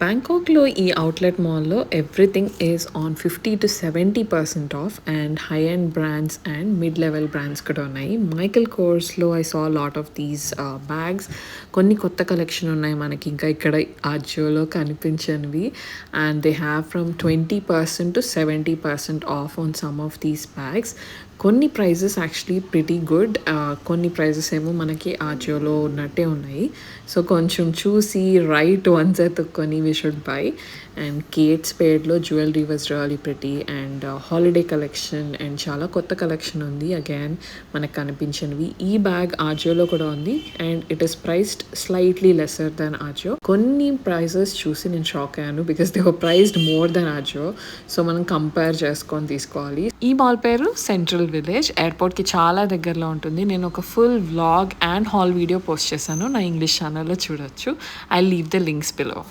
బ్యాంకాక్‌లో ఈ అవుట్‌లెట్ మాల్‌లో everything is on 50-70% off and high end brands and mid level brands కూడా ఉన్నాయి. Michael కోర్స్‌లో I saw lot of these bags. కొన్ని కొత్త కలెక్షన్ ఉన్నాయి మనకి ఇంకా ఇక్కడ అజియోలో కనిపించనివి. And they have from 20% to 70% off on some of these bags. కొన్ని ప్రైజెస్ యాక్చువల్లీ ప్రిటీ గుడ్. కొన్ని ప్రైజెస్ ఏమో మనకి అజియోలో ఉన్నట్టే ఉన్నాయి. సో కొంచెం చూసి రైట్ వన్స్ ఎతుక్కొని we should buy. And Kate Spadeలో jewellery was really pretty and holiday collection and చాలా కొత్త కలెక్షన్ ఉంది. అగైన్ మనకు కనిపించినవి ఈ బ్యాగ్ ఆజియోలో కూడా ఉంది and it is priced slightly lesser than Ajio. కొన్ని ప్రైజెస్ చూసి నేను షాక్ అయ్యాను because they were priced more than Ajio. So మనం కంపేర్ చేసుకొని తీసుకోవాలి. ఈ మాల్ పేరు సెంట్రల్ విలేజ్, ఎయిర్పోర్ట్కి చాలా దగ్గరలో ఉంటుంది. నేను ఒక full vlog and hall video post చేశాను, నా ఇంగ్లీష్ ఛానల్లో చూడొచ్చు. I leave the links below.